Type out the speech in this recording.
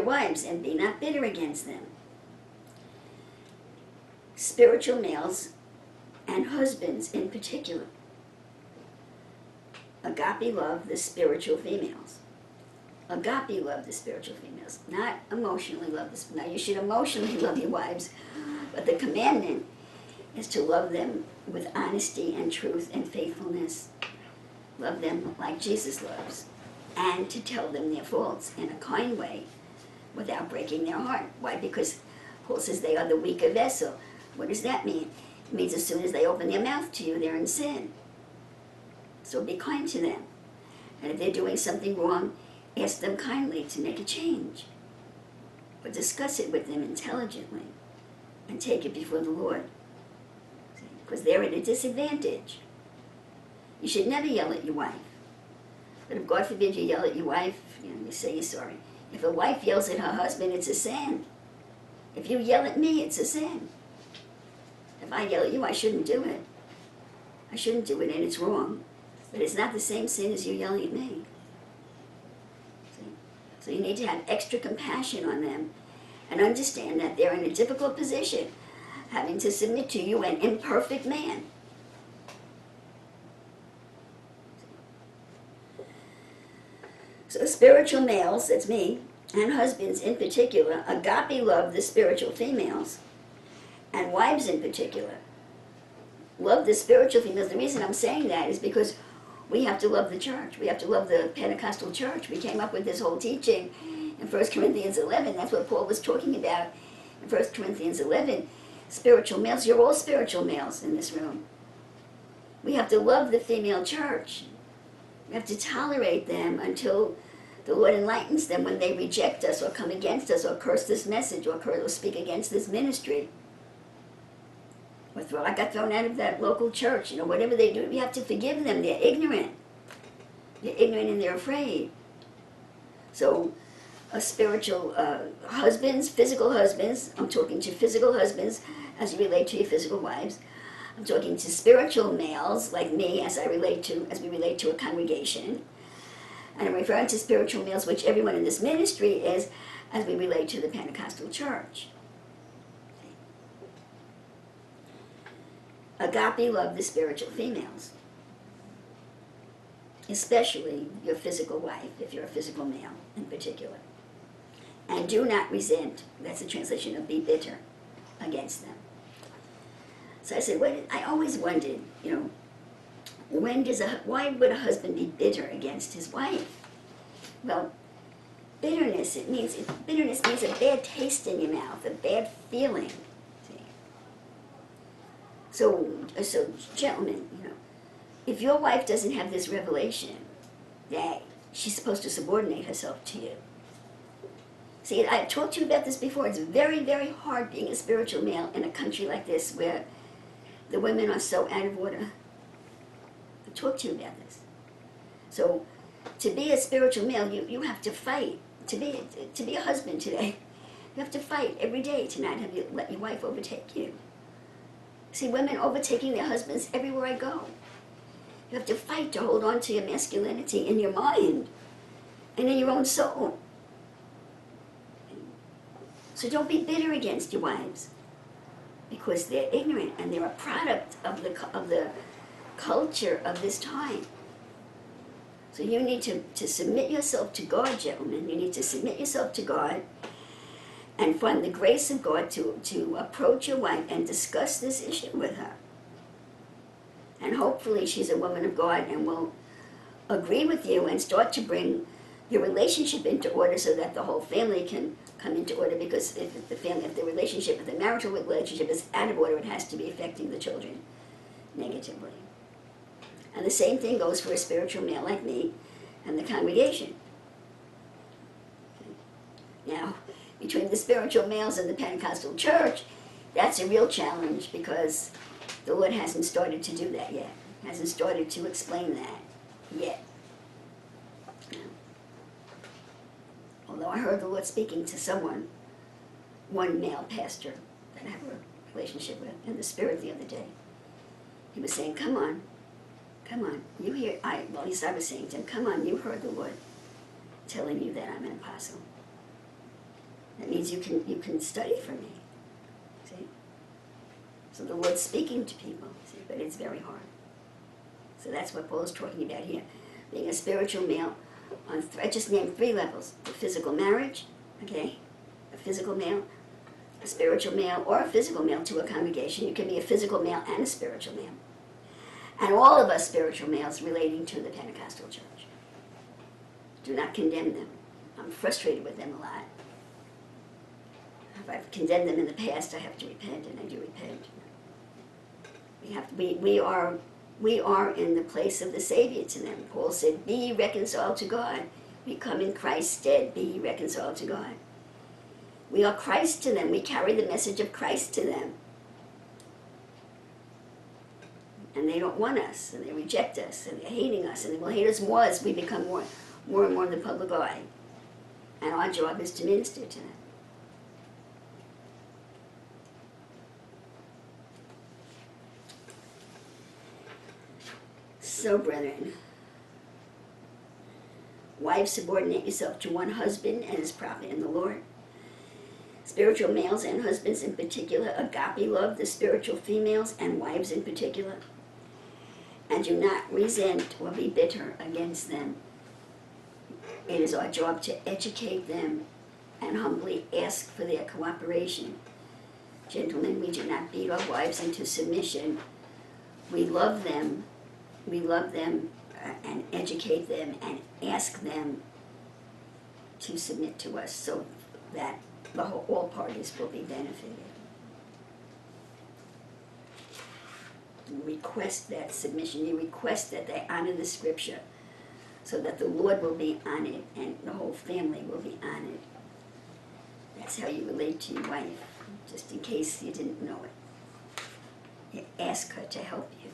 wives, and be not bitter against them. Spiritual males and husbands in particular. Agape love the spiritual females. Agape love the spiritual females, not emotionally love this. Now you should emotionally love your wives, but the commandment is to love them with honesty and truth and faithfulness. Love them like Jesus loves, and to tell them their faults in a kind way without breaking their heart. Why? Because Paul says they are the weaker vessel. What does that mean? It means as soon as they open their mouth to you, they're in sin. So be kind to them. And if they're doing something wrong, ask them kindly to make a change. But discuss it with them intelligently and take it before the Lord. Because they're at a disadvantage. You should never yell at your wife. But if God forbid you yell at your wife, you say you're sorry. If a wife yells at her husband, it's a sin. If you yell at me, it's a sin. If I yell at you, I shouldn't do it. I shouldn't do it, and it's wrong. But it's not the same sin as you yelling at me. See? So you need to have extra compassion on them and understand that they're in a difficult position, having to submit to you, an imperfect man. So spiritual males, that's me, and husbands in particular, agape love the spiritual females, and wives in particular, love the spiritual females. The reason I'm saying that is because we have to love the church. We have to love the Pentecostal church. We came up with this whole teaching in 1 Corinthians 11. That's what Paul was talking about in 1 Corinthians 11. Spiritual males. You're all spiritual males in this room. We have to love the female church. We have to tolerate them until the Lord enlightens them when they reject us or come against us or curse this message or speak against this ministry. I got thrown out of that local church, whatever they do, we have to forgive them. They're ignorant. They're ignorant and they're afraid. So spiritual husbands, physical husbands, I'm talking to physical husbands as you relate to your physical wives. I'm talking to spiritual males like me as we relate to a congregation. And I'm referring to spiritual males, which everyone in this ministry is, as we relate to the Pentecostal church. Agape love the spiritual females, especially your physical wife, if you're a physical male in particular. And do not resent, that's the translation of be bitter, against them. So I said, I always wondered, why would a husband be bitter against his wife? Well, bitterness means a bad taste in your mouth, a bad feeling. So gentlemen, if your wife doesn't have this revelation that she's supposed to subordinate herself to you. See, I've talked to you about this before. It's very, very hard being a spiritual male in a country like this where the women are so out of order. I've talked to you about this. So to be a spiritual male, you have to fight. To be a husband today, you have to fight every day to not let your wife overtake you. See women overtaking their husbands everywhere I go. You have to fight to hold on to your masculinity in your mind and in your own soul. So don't be bitter against your wives because they're ignorant and they're a product of the culture of this time. So you need to submit yourself to God, gentlemen. You need to submit yourself to God and find the grace of God to approach your wife and discuss this issue with her. And hopefully she's a woman of God and will agree with you and start to bring your relationship into order so that the whole family can come into order, because if the marital relationship is out of order, it has to be affecting the children negatively. And the same thing goes for a spiritual male like me and the congregation. Now, between the spiritual males and the Pentecostal church, that's a real challenge because the Lord hasn't started to do that yet. Hasn't started to explain that yet. Although I heard the Lord speaking to one male pastor that I have a relationship with in the spirit the other day. He was saying, come on, you hear, at least I was saying to him, come on, you heard the Lord telling you that I'm an apostle. That means you can study for me. See? So the Lord's speaking to people, see, but it's very hard. So that's what Paul is talking about here. Being a spiritual male, I just named 3 levels. The physical marriage, okay? A physical male, a spiritual male, or a physical male to a congregation. You can be a physical male and a spiritual male. And all of us spiritual males relating to the Pentecostal church. Do not condemn them. I'm frustrated with them a lot. If I've condemned them in the past, I have to repent, and I do repent. We are in the place of the Savior to them. Paul said, be ye reconciled to God. We come in Christ's stead, be ye reconciled to God. We are Christ to them. We carry the message of Christ to them. And they don't want us, and they reject us, and they're hating us, and they will hate us more as we become more and more in the public eye. And our job is to minister to them. So, brethren, wives, subordinate yourself to one husband as proper in the Lord. Spiritual males and husbands in particular, agape love the spiritual females and wives in particular. And do not resent or be bitter against them. It is our job to educate them and humbly ask for their cooperation. Gentlemen, we do not beat our wives into submission. We love them and educate them and ask them to submit to us so that all parties will be benefited. You request that submission. You request that they honor the scripture so that the Lord will be honored and the whole family will be honored. That's how you relate to your wife, just in case you didn't know it. You ask her to help you.